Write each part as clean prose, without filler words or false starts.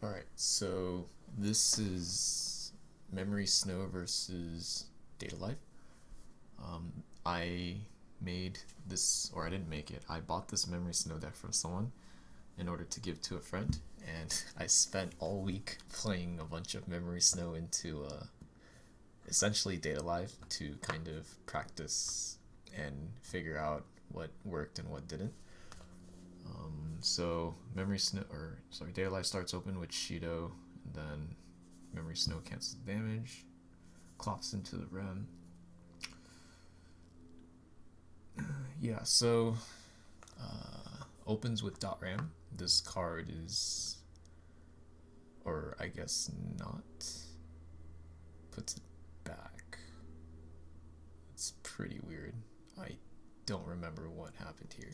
Alright, so this is Memory Snow versus Data Life. I made this, or I didn't make it, I bought this Memory Snow deck from someone in order to give to a friend, and I spent all week playing a bunch of Memory Snow into essentially Data Life to kind of practice and figure out what worked and what didn't. So Memory Snow, or sorry, Data Life starts open with Shido, and then Memory Snow cancels damage, clocks into the rem. Yeah, so opens with dot ram. This card is, or I guess not, puts it back. It's pretty weird. I don't remember what happened here.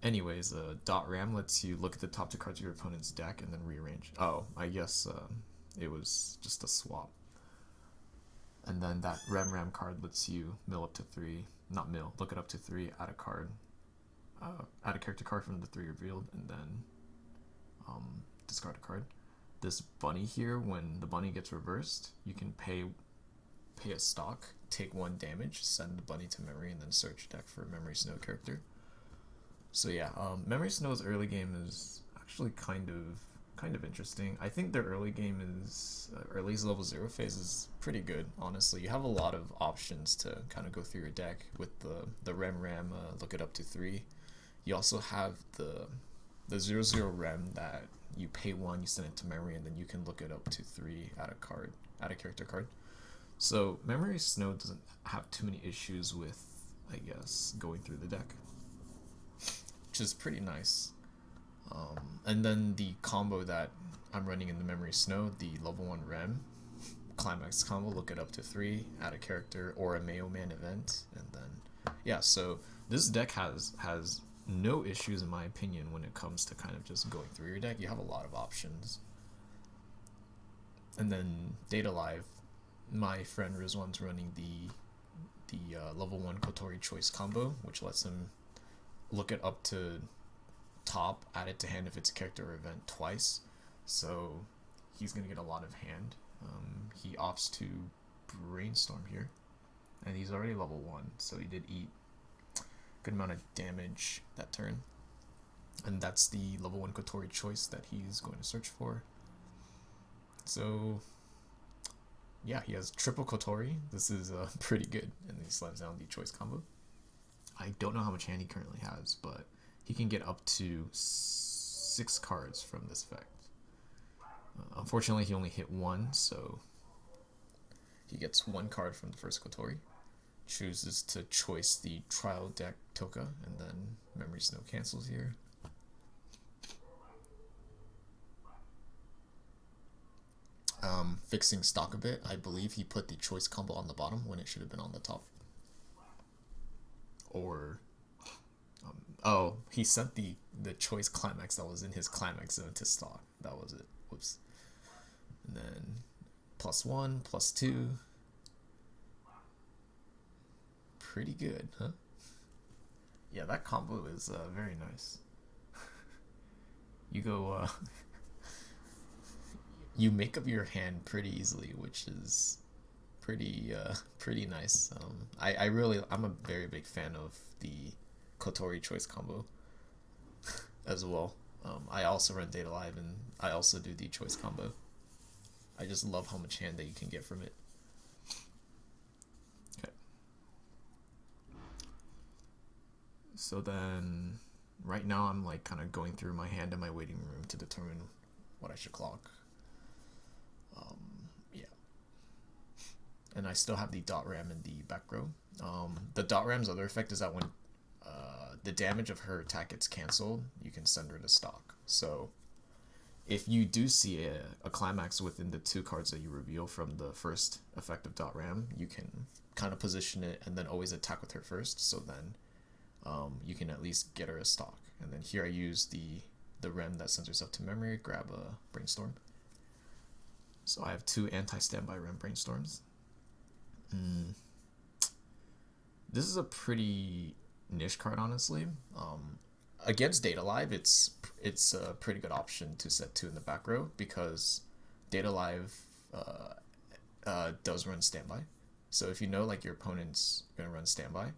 Anyways, dot ram lets you look at the top two cards of your opponent's deck and then rearrange. Oh, I guess it was just a swap. And then that ram card lets you mill up to three, not mill, look it up to three, add a card, add a character card from the three revealed, and then discard a card. This bunny here, when the bunny gets reversed, you can pay a stock, take 1 damage, send the bunny to memory, and then search deck for a Memory Snow character. So yeah, Memory Snow's early game is actually kind of interesting. I think their early game is, or at least level 0 phase is pretty good, honestly. You have a lot of options to kind of go through your deck with the Rem, look it up to 3. You also have the 0/0 Rem that you pay 1, you send it to memory, and then you can look it up to 3, add a character card. So Memory Snow doesn't have too many issues with, I guess, going through the deck, which is pretty nice. And then the combo that I'm running in the Memory Snow, the level 1 Rem climax combo, look it up to 3, add a character or a Mayo Man event, and then yeah. So this deck has no issues in my opinion when it comes to kind of just going through your deck. You have a lot of options. And then Data Live, my friend Rizwan's running the level 1 Kotori choice combo, which lets him look it up to top, add it to hand if it's a character or event twice. So he's gonna get a lot of hand. He opts to brainstorm here, and he's already level 1, so he did eat a good amount of damage that turn. And that's the level 1 Kotori choice that he's going to search for. So yeah, he has triple Kotori. This is pretty good, and then he slams down the choice combo. I don't know how much hand he currently has, but he can get up to 6 cards from this effect. Unfortunately, he only hit 1, so he gets 1 card from the first Kotori. Chooses to choice the trial deck Toka, and then Memory Snow cancels here. Fixing stock a bit, I believe he put the choice combo on the bottom when it should have been on the top. Or oh, he sent the choice climax that was in his climax zone to stock. That was it. Whoops. And then +1, +2. Pretty good, huh? Yeah, that combo is very nice. You go, you make up your hand pretty easily, which is pretty nice. I'm a very big fan of the Kotori choice combo as well. I also run Data Live, and I also do the choice combo. I just love how much hand that you can get from it. Okay. So then, right now I'm like kind of going through my hand in my waiting room to determine what I should clock. Yeah. And I still have the dot ram in the back row. The dot ram's other effect is that when the damage of her attack gets cancelled, you can send her to stock. So if you do see a climax within the 2 cards that you reveal from the first effect of dot ram, you can kind of position it and then always attack with her first, so then you can at least get her a stock. And then here I use the rem that sends herself to memory, grab a brainstorm. So I have 2 anti-standby rem brainstorms. This is a pretty niche card, honestly. Against Data Live, it's it's a pretty good option to set to in the back row because Data Live does run standby. So if you know like your opponent's gonna run standby,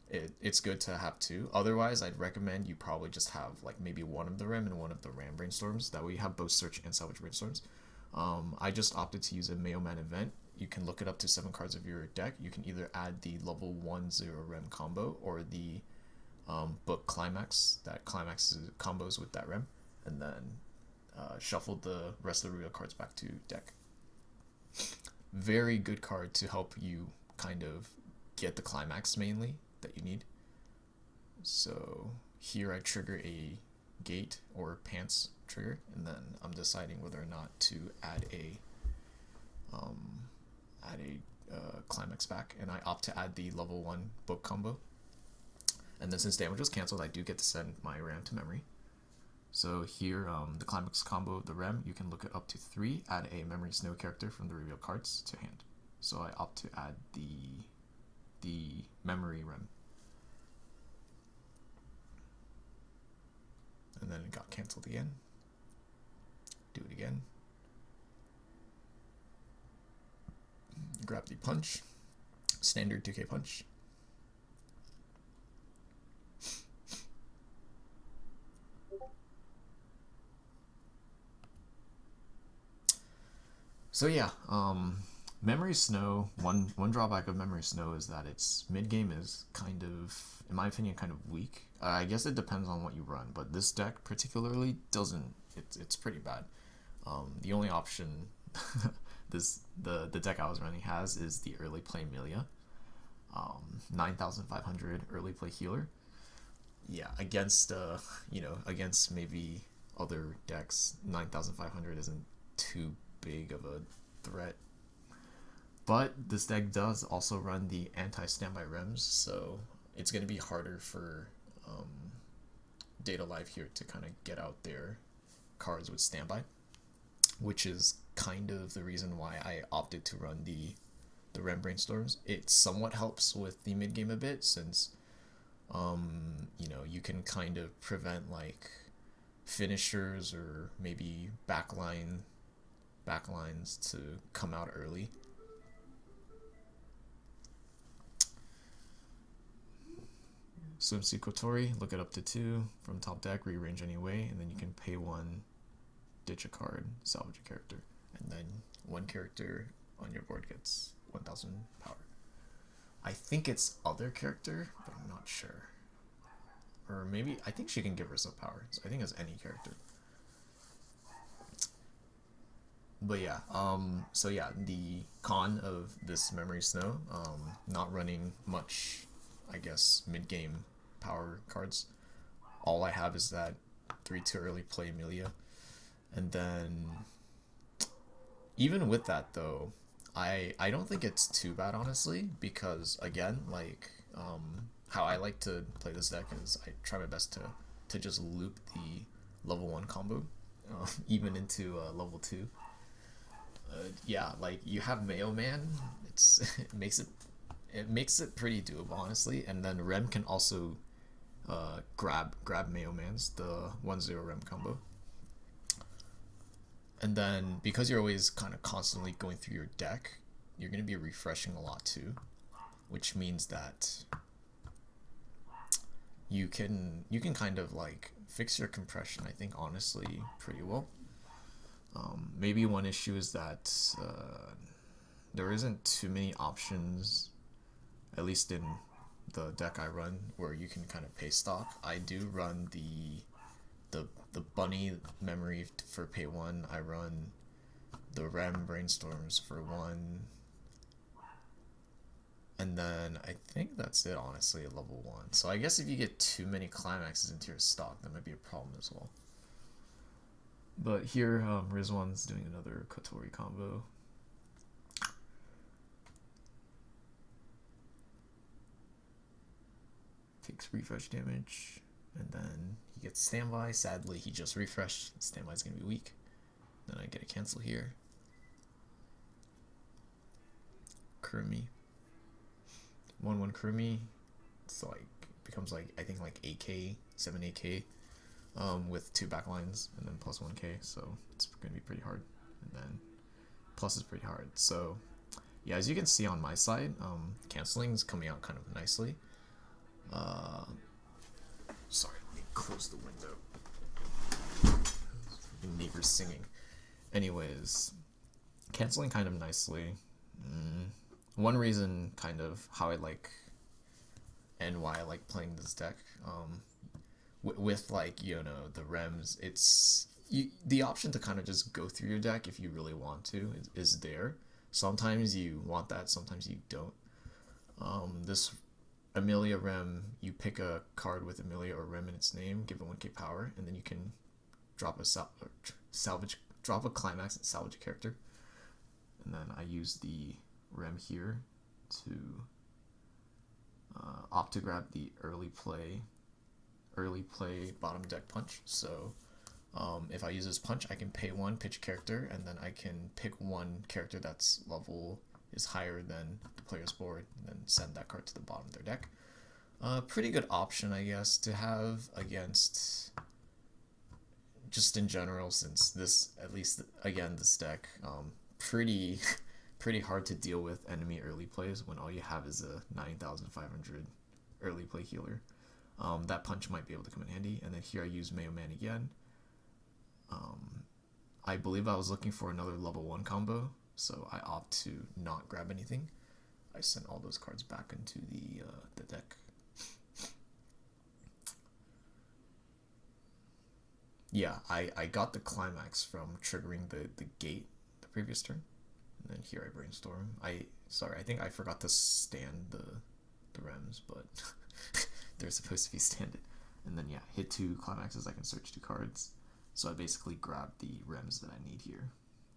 it's good to have two. Otherwise, I'd recommend you probably just have like maybe one of the Rem and one of the Ram Brainstorms. That way you have both Search and Salvage Brainstorms. I just opted to use a Mayo Man event. You can look it up to 7 cards of your deck. You can either add the level 1/0 Rem combo or the book Climax. That Climax combos with that Rem, and then shuffle the rest of the real cards back to deck. Very good card to help you kind of get the Climax mainly that you need. So here I trigger a gate or pants trigger, and then I'm deciding whether or not to add a Climax back, and I opt to add the level 1 book combo. And then since damage was cancelled, I do get to send my Ram to memory. So here, the Climax combo of the Rem, you can look it up to 3, add a Memory Snow character from the reveal cards to hand. So I opt to add the Memory Rem. And then it got cancelled again. Do it again. Grab the punch. Standard 2k punch. So yeah, Memory Snow, one drawback of Memory Snow is that its mid-game is kind of, in my opinion, kind of weak. I guess it depends on what you run, but this deck particularly doesn't, it's pretty bad. The only option the deck I was running has is the early play Milia. 9,500 early play healer. Yeah, against against maybe other decks, 9,500 isn't too big of a threat. But this deck does also run the anti-standby Rems, so it's going to be harder for Data Live here to kind of get out their cards with standby, which is kind of the reason why I opted to run the Rem Brainstorms. It somewhat helps with the mid game a bit, since you can kind of prevent like finishers or maybe backlines to come out early. Swimsuit Kotori, look it up to 2 from top deck, rearrange anyway, and then you can pay 1, ditch a card, salvage a character, and then 1 character on your board gets 1,000 power. I think it's other character, but I'm not sure. Or maybe, I think she can give herself power, so I think it's any character. But yeah, so yeah, the con of this Memory Snow, not running much, I guess, mid-game power cards. All I have is that 3-2 early play Amelia. And then, even with that though, I don't think it's too bad, honestly, because again, like, how I like to play this deck is I try my best to just loop the level 1 combo, even into level 2. Yeah, like, you have Mayo Man, it makes it pretty doable, honestly. And then Rem can also grab Mayo Mans, the 1/0 Rem combo. And then because you're always kind of constantly going through your deck, you're going to be refreshing a lot too, which means that you can kind of like fix your compression, I think, honestly, pretty well. Maybe one issue is that there isn't too many options, at least in the deck I run, where you can kind of pay stock. I do run the bunny memory for pay 1. I run the Rem Brainstorms for 1. And then I think that's it, honestly, at level 1. So I guess if you get too many climaxes into your stock, that might be a problem as well. But here, Rizwan's doing another Kotori combo. Takes refresh damage, and then he gets standby. Sadly, he just refreshed. Standby's gonna be weak. Then I get a cancel here. Kurumi. 1/1 Kurumi. It's like, becomes like, I think like 8k, 7 8k. with 2 backlines and then plus 1k, so it's going to be pretty hard. And then plus is pretty hard. So yeah, as you can see on my side, canceling is coming out kind of nicely. Sorry, let me close the window. Neighbors singing. Anyways, canceling kind of nicely. One reason kind of how I like and why I like playing this deck, with like, you know, the rems, it's the option to kind of just go through your deck if you really want to is there. Sometimes you want that, sometimes you don't. This Amelia Rem, you pick a card with Amelia or Rem in its name, give it 1k power, and then you can drop a salvage, drop a climax and salvage a character. And then I use the Rem here to opt to grab the early play bottom deck punch. So if I use this punch, I can pay 1, pitch character, and then I can pick 1 character that's level is higher than the player's board, and then send that card to the bottom of their deck. Pretty good option, I guess, to have against, just in general, since this, at least again, this deck, pretty hard to deal with enemy early plays when all you have is a 9,500 early play healer. That punch might be able to come in handy. And then here I use Mayo Man again. I believe I was looking for another level 1 combo, so I opt to not grab anything. I sent all those cards back into the deck. Yeah, I got the climax from triggering the gate the previous turn. And then here I brainstorm. I think I forgot to stand the rems, but they're supposed to be standed. And then yeah, hit 2 climaxes, I can search 2 cards. So I basically grab the rems that I need here.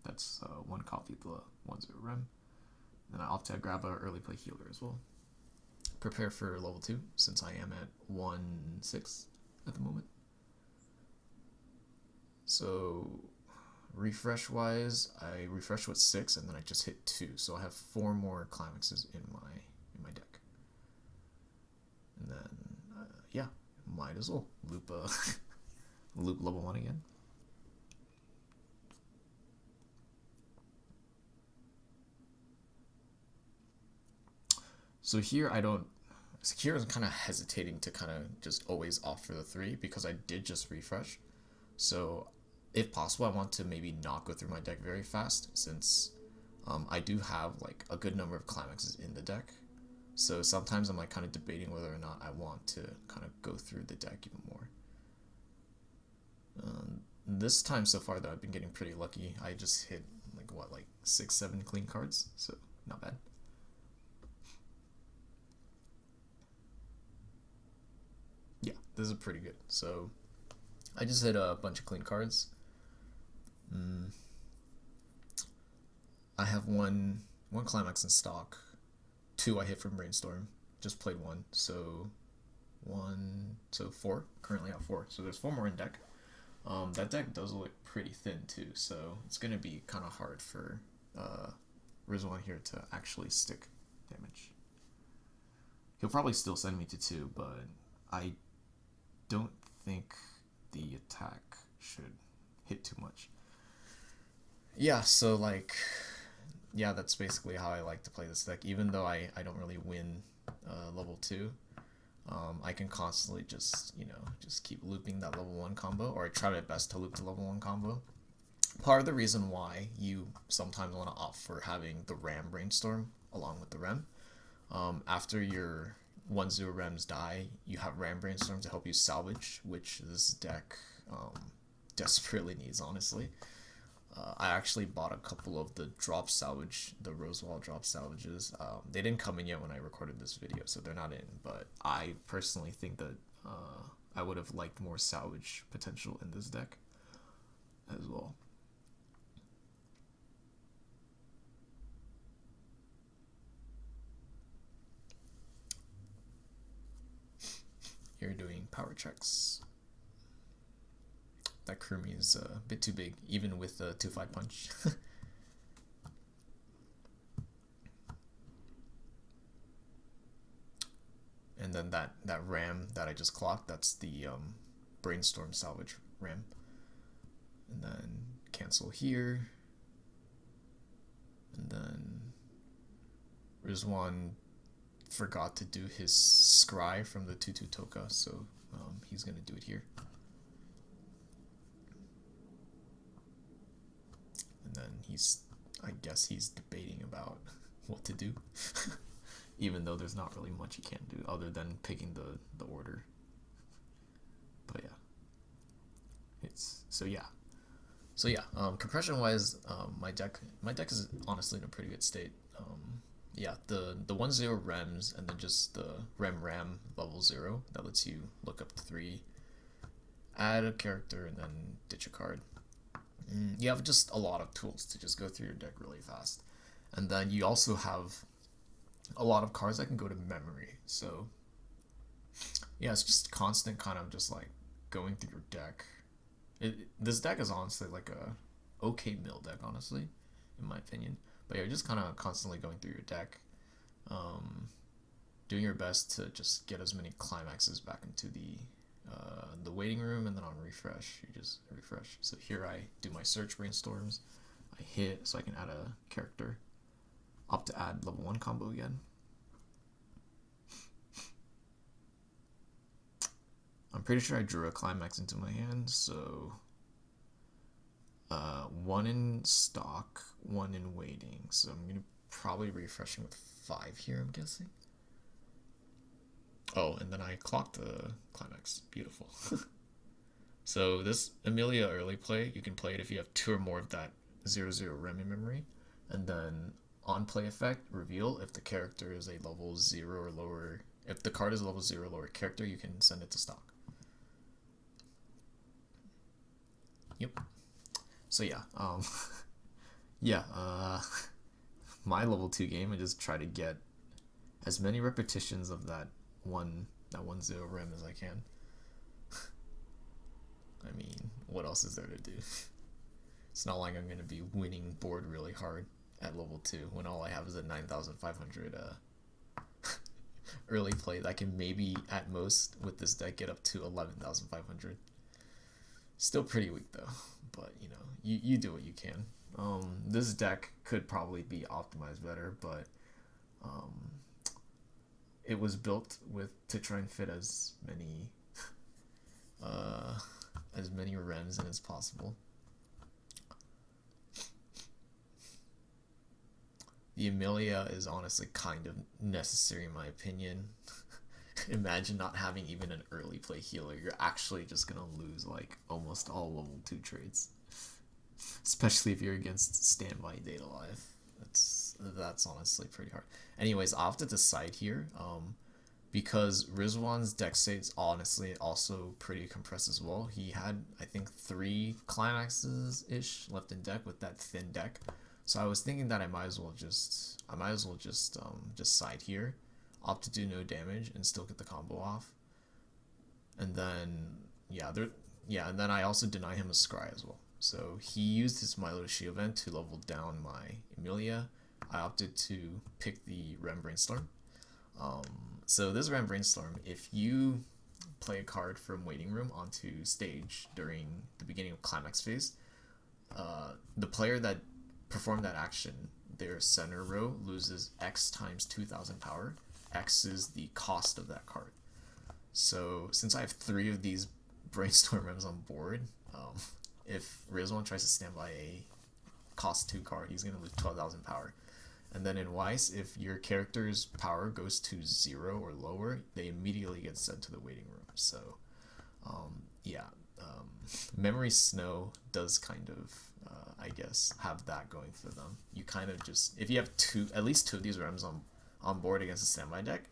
That's 1 copy of the 1/0 rem. Then I opt to grab an early play healer as well. Prepare for level 2 since I am at 1/6 at the moment. So refresh wise, I refresh with 6 and then I just hit 2, so I have 4 more climaxes in my deck. And then yeah, might as well loop loop level 1 again. So here I'm kind of hesitating to kind of just always opt for the 3 because I did just refresh. So if possible, I want to maybe not go through my deck very fast, since I do have like a good number of climaxes in the deck. So sometimes I'm like kind of debating whether or not I want to kind of go through the deck even more. This time so far though, I've been getting pretty lucky. I just hit like 6-7 clean cards, so not bad. Yeah, this is pretty good. So I just hit a bunch of clean cards. I have one climax in stock. 2 I hit from brainstorm. Just played 1, so 4. Currently at 4. So there's 4 more in deck. That deck does look pretty thin too, so it's gonna be kind of hard for Rizwan here to actually stick damage. He'll probably still send me to 2, but I don't think the attack should hit too much. Yeah, so like, yeah, that's basically how I like to play this deck. Even though I don't really win level 2, I can constantly just keep looping that level 1 combo, or I try my best to loop the level 1 combo. Part of the reason why you sometimes want to opt for having the Ram Brainstorm along with the Rem, after your 1/0 Rems die, you have Ram Brainstorm to help you salvage, which this deck desperately needs, honestly. I actually bought a couple of the drop salvage, the Rosewall drop salvages. They didn't come in yet when I recorded this video, so they're not in, but I personally think that I would have liked more salvage potential in this deck as well. You're doing power checks. That Kurumi is a bit too big, even with the 2/5 punch. And then that ram that I just clocked, that's the brainstorm salvage ram, and then cancel here, and then Rizwan forgot to do his scry from the 2/2 Toka, so he's gonna do it here. And then I guess he's debating about what to do, even though there's not really much he can do other than picking the order. But yeah, compression wise, my deck is honestly in a pretty good state. Yeah, the 1/0 rems, and then just the ram level 0 that lets you look up 3, add a character, and then ditch a card. You have just a lot of tools to just go through your deck really fast, and then you also have a lot of cards that can go to memory. So yeah, it's just constant kind of just like going through your deck. This deck is honestly like a okay mill deck, honestly, in my opinion. But yeah, you're just kind of constantly going through your deck, doing your best to just get as many climaxes back into the waiting room, and then on refresh, you just refresh. So here I do my search brainstorms, I hit so I can add a character, opt to add level 1 combo again. I'm pretty sure I drew a climax into my hand, so 1 in stock, 1 in waiting. So I'm gonna probably refreshing with 5 here, I'm guessing. Oh, and then I clocked the climax. Beautiful. So this Amelia early play, you can play it if you have 2 or more of that 0/0 rem in memory, and then on play effect, reveal if the character is a level 0 or lower. If the card is a level 0 or lower character, you can send it to stock. Yep. So yeah, my level 2 game, I just try to get as many repetitions of that 1/0 rem as I can. I mean, what else is there to do? It's not like I'm going to be winning board really hard at level 2 when all I have is a 9,500 early play that can maybe at most with this deck get up to 11,500. Still pretty weak though, but you know, you do what you can. This deck could probably be optimized better, but it was built to try and fit as many rems in as possible. The Amelia is honestly kind of necessary in my opinion. Imagine not having even an early play healer. You're actually just gonna lose like almost all level 2 trades, especially if you're against standby Data Life. That's honestly pretty hard. Anyways, I'll have to decide here, because Rizwan's deck state's honestly also pretty compressed as well. He had, I think, 3 climaxes ish left in deck with that thin deck. So I was thinking that I might as well just side here, opt to do no damage and still get the combo off. And then and then I also deny him a scry as well. So he used his Milo Shield event to level down my Amelia. I opted to pick the Rem Brainstorm. So this Rem Brainstorm, if you play a card from waiting room onto stage during the beginning of climax phase, the player that performed that action, their center row loses X times 2,000 power. X is the cost of that card. So since I have 3 of these Brainstorm Rems on board, if Rizwan tries to stand by a cost 2 card, he's going to lose 12,000 power. And then in Weiss, if your character's power goes to 0 or lower, they immediately get sent to the waiting room. So Memory Snow does kind of I guess have that going for them. You kind of just, if you have at least 2 of these Rems on board against a standby deck,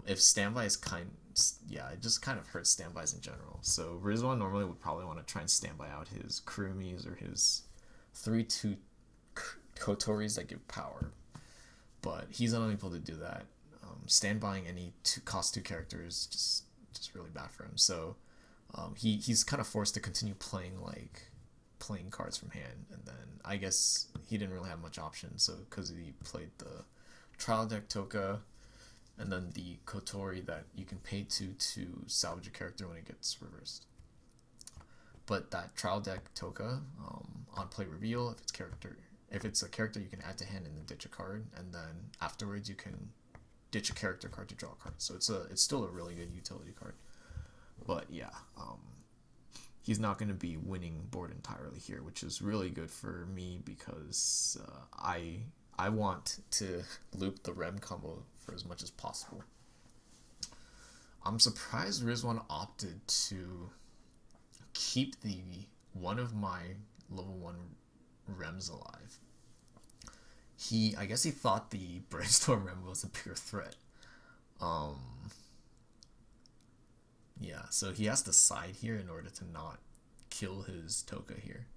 if standby is it just kind of hurts standbys in general. So Rizwan normally would probably want to try and standby out his Kurumis or his 3/2 Kotoris that give power, but he's unable to do that. Standbying any cost 2 characters just really bad for him. So he's kind of forced to continue playing cards from hand, and then I guess he didn't really have much option. So because he played the trial deck Toka, and then the Kotori that you can pay to salvage a character when it gets reversed. But that trial deck Toka, on play reveal, if it's a character you can add to hand and then ditch a card, and then afterwards you can ditch a character card to draw a card. So it's still a really good utility card. But yeah, he's not going to be winning board entirely here, which is really good for me because I want to loop the Rem combo for as much as possible. I'm surprised Rizwan opted to keep the one of my level 1 Rems alive. I guess he thought the Brainstorm Rem was a bigger threat. Yeah, so he has to side here in order to not kill his Toka here.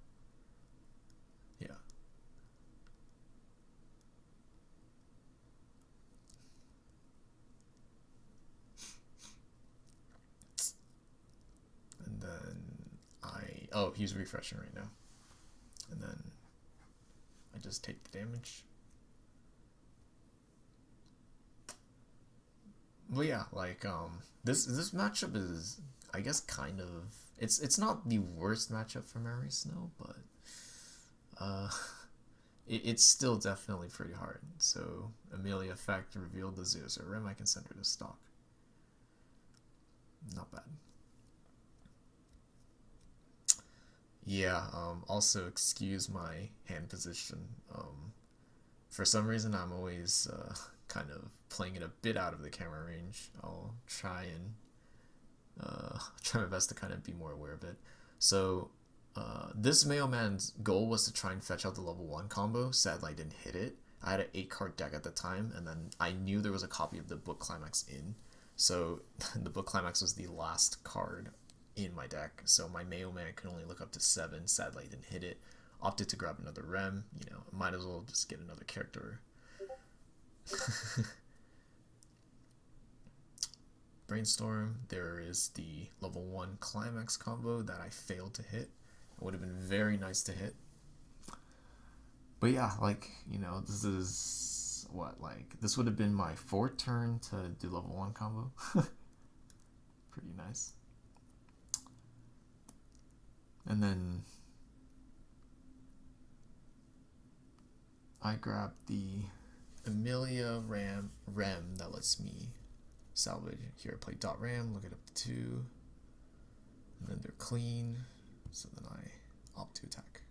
Yeah. And then oh, he's refreshing right now. And then I just take the damage. But yeah, like this matchup is, I guess, kind of, it's not the worst matchup for Mary Snow, but it's still definitely pretty hard. So Amelia Effect revealed the 0/0 Rem. I can send her to stock. Not bad. Yeah, also excuse my hand position. For some reason I'm always kind of playing it a bit out of the camera range. I'll try my best to kind of be more aware of it. So this Mailman's goal was to try and fetch out the level 1 combo. Sadly I didn't hit it. I had an 8-card deck at the time, and then I knew there was a copy of the book Climax in. So the book Climax was the last card in my deck, so my Mailman could only look up to 7. Sadly I didn't hit it. Opted to grab another Rem, might as well just get another character. Brainstorm, there is the level 1 Climax combo that I failed to hit. It would have been very nice to hit. But yeah, like, this is this would have been my 4th turn to do level 1 combo. Pretty nice. And then I grabbed the Amelia Rem that lets me salvage. Here I play dot Ram, look it up to 2, and then they're clean, so then I opt to attack.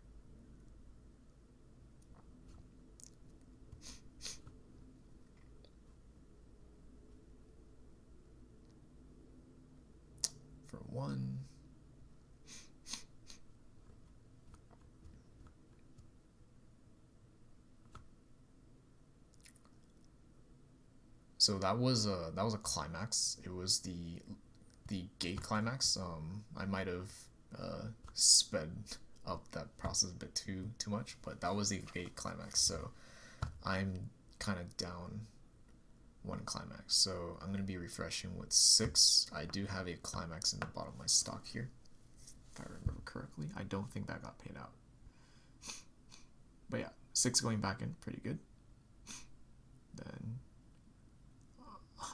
For 1. So that was a climax. It was the gate climax. I might have sped up that process a bit too much, but that was the gate climax. So I'm kind of down 1 climax. So I'm gonna be refreshing with 6. I do have a climax in the bottom of my stock here, if I remember correctly. I don't think that got paid out. But yeah, 6 going back in, pretty good. Then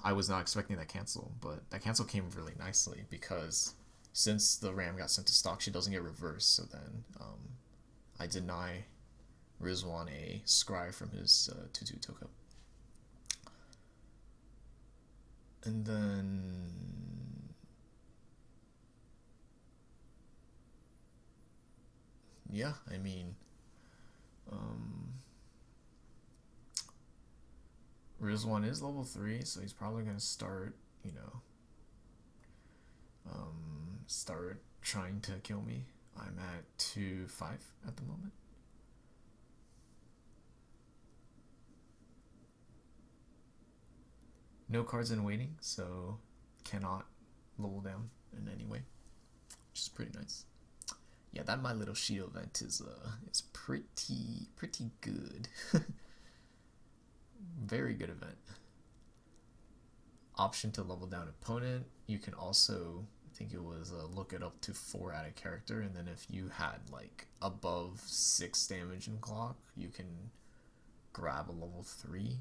I was not expecting that cancel, but that cancel came really nicely because since the Ram got sent to stock, she doesn't get reversed. So then I deny Rizwan a scry from his 2/2 Toka. And then yeah, I mean, Rizwan is level 3, so he's probably going to start, start trying to kill me. I'm at 2-5 at the moment. No cards in waiting, so cannot level down in any way, which is pretty nice. Yeah, that My Little Shield event is pretty good. Very good event. Option to level down opponent. You can also, I think it was look it up to 4 at a character, and then if you had like above 6 damage in clock, you can grab a level 3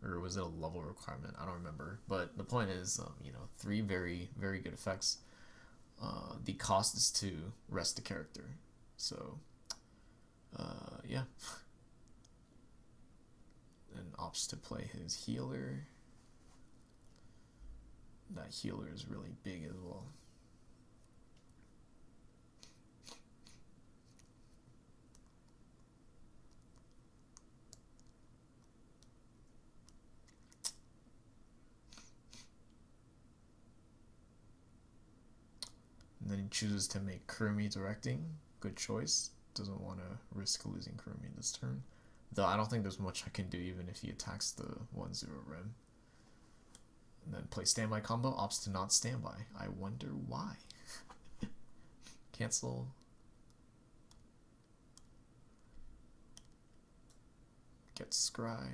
or was it a level requirement? I don't remember. But the point is, you know, three very very good effects. The cost is to rest the character. So yeah, and opts to play his healer. That healer is really big as well. And then he chooses to make Kurumi directing. Good choice. Doesn't want to risk losing Kurumi this turn. Though I don't think there's much I can do even if he attacks the 1-0 Rem. And then play standby combo, opts to not standby. I wonder why. Cancel. Get scry.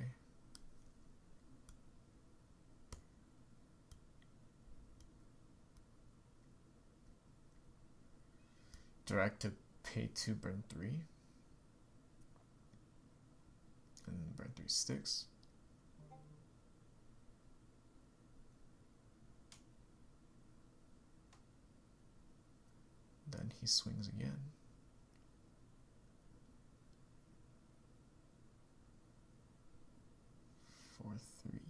Direct to pay 2, burn 3. And burn 3 sticks. Then he swings again. For 3.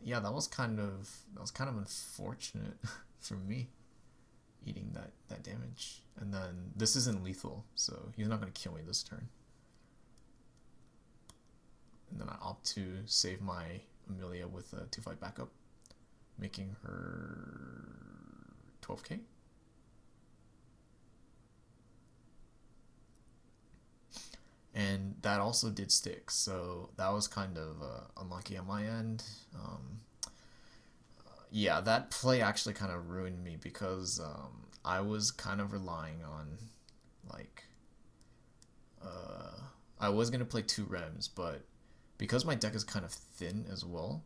Yeah, that was kind of unfortunate for me, eating that damage. And then this isn't lethal, so he's not gonna kill me this turn. And then I opt to save my Amelia with a 2-5 backup, making her 12k. And that also did stick, so that was kind of unlucky on my end. Yeah, that play actually kind of ruined me because I was kind of relying on, like, I was going to play 2 Rems, but because my deck is kind of thin as well,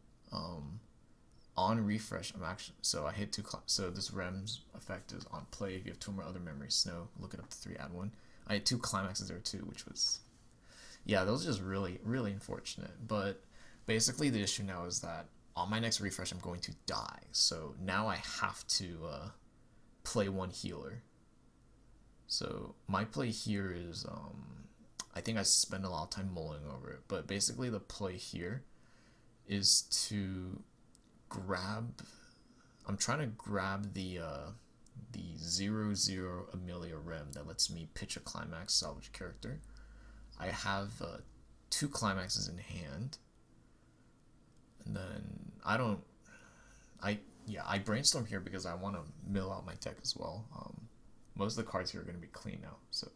on refresh, I'm actually, so I hit 2, so this Rems effect is on play if you have 2 more other memories. Snow, look it up to 3, add 1. I had 2 climaxes there too, which was, yeah, that was just really, really unfortunate. But basically the issue now is that on my next refresh, I'm going to die. So now I have to play 1 healer. So my play here is, I think I spend a lot of time mulling over it. But basically the play here is to grab, I'm trying to grab the 0-0 Amelia Rem that lets me pitch a climax salvage character. I have 2 climaxes in hand. And then I brainstorm here because I want to mill out my deck as well. Most of the cards here are going to be clean now, so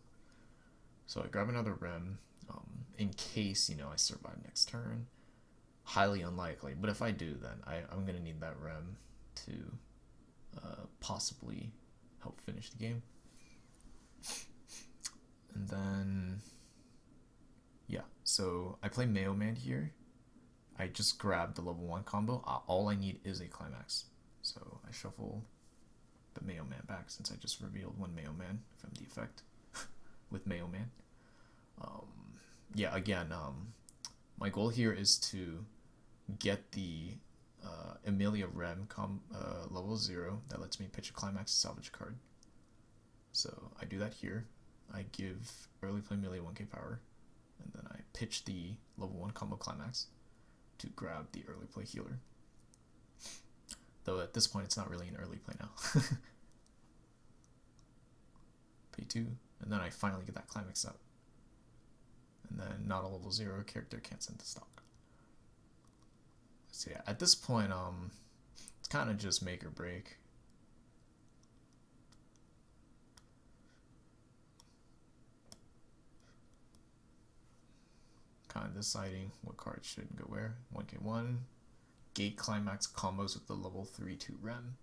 I grab another Rem in case, you know, I survive next turn. Highly unlikely, but if I do, then I'm going to need that Rem to possibly help finish the game. And then yeah, so I play Mayo Man here. I just grabbed the level 1 combo. All I need is a climax. So I shuffle the Mayo Man back since I just revealed 1 Mayo Man from the effect with Mayo Man. Yeah, again, my goal here is to get the Amelia Rem level 0 that lets me pitch a climax salvage card. So I do that here. I give early play Amelia 1k power, and then I pitch the level 1 combo climax to grab the early play healer. Though at this point it's not really an early play now. Pay 2, and then I finally get that climax up. And then not a level 0 character can't send to stock. So yeah, at this point it's kind of just make or break. Kind of deciding what card should go where. 1k1, gate climax combos with the level 3-2 Rem.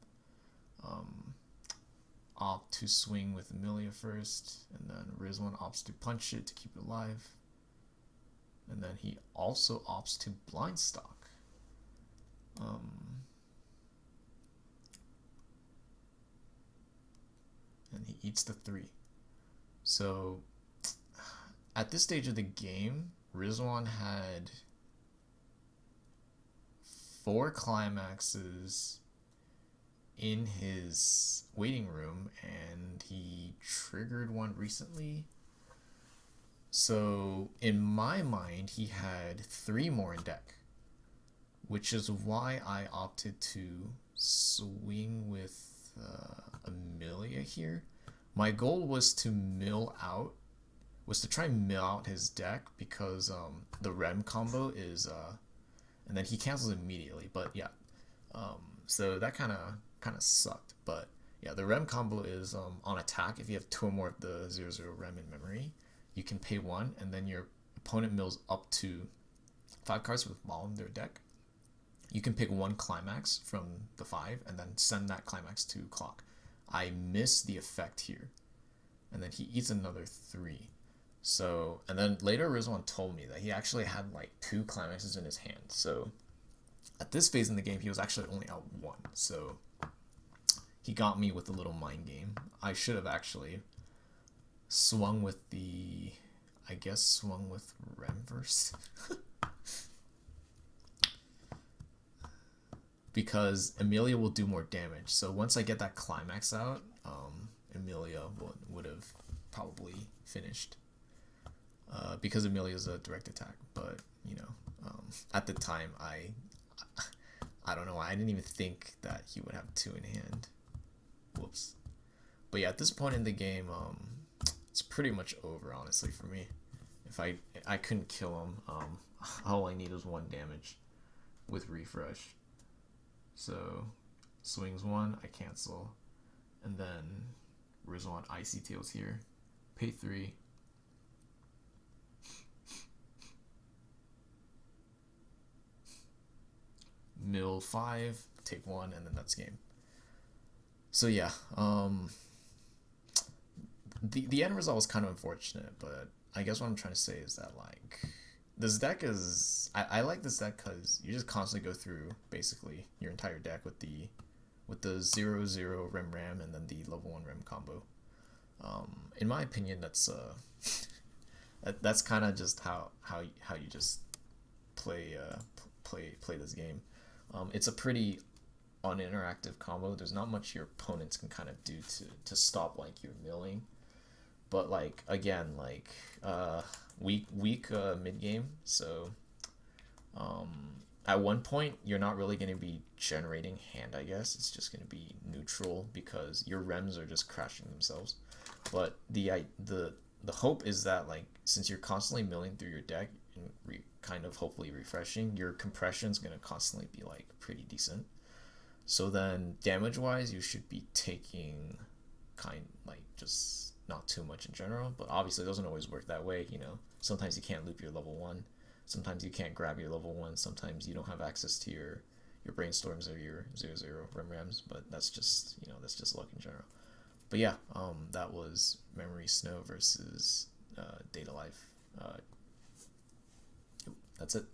Opt to swing with Amelia first, and then Rizwan opts to punch it to keep it alive. And then he also opts to blind stock. And he eats the 3. So at this stage of the game, Rizwan had 4 climaxes in his waiting room, and he triggered one recently. So in my mind, he had 3 more in deck, which is why I opted to swing with Amelia here. My goal was to try and mill out his deck because the Rem combo is and then he cancels immediately. But yeah, so that kind of sucked. But yeah, the Rem combo is on attack. If you have 2 or more of the 0/0 Rem in memory, you can pay 1, and then your opponent mills up to 5 cards with Maul in their deck. You can pick 1 climax from the 5 and then send that climax to clock. I missed the effect here, and then he eats another 3. So, and then later Rizwan told me that he actually had like 2 climaxes in his hand. So at this phase in the game, he was actually only out 1. So he got me with a little mind game. I should have actually swung with Rem first. Because Amelia will do more damage. So once I get that climax out, Amelia would have probably finished. Because Amelia's a direct attack. But, you know, at the time, I don't know. I didn't even think that he would have 2 in hand. Whoops. But yeah, at this point in the game, it's pretty much over, honestly, for me. If I couldn't kill him, all I need is 1 damage with refresh. So swings 1, I cancel, and then Rizwan Icy Tails here, pay 3. Mill 5, take 1, and then that's game. So yeah, the end result was kind of unfortunate, but I guess what I'm trying to say is that like this deck is I like this deck because you just constantly go through basically your entire deck with the 0/0 Rem and then the level 1 Rem combo. In my opinion, that's that's kind of just how you just play this game. It's a pretty uninteractive combo. There's not much your opponents can kind of do to stop like your milling. But like again, like weak mid game. So at one point you're not really going to be generating hand. I guess it's just going to be neutral because your rems are just crashing themselves. But the hope is that like since you're constantly milling through your deck and kind of hopefully refreshing, your compression's going to constantly be like pretty decent. So then damage wise, you should be taking just not too much in general, but obviously it doesn't always work that way, you know. Sometimes you can't loop your level 1, sometimes you can't grab your level 1, sometimes you don't have access to your brainstorms or your 0/0 Rams, but that's just, you know, that's just luck in general. But yeah, that was Memory Snow versus Data Life. That's it.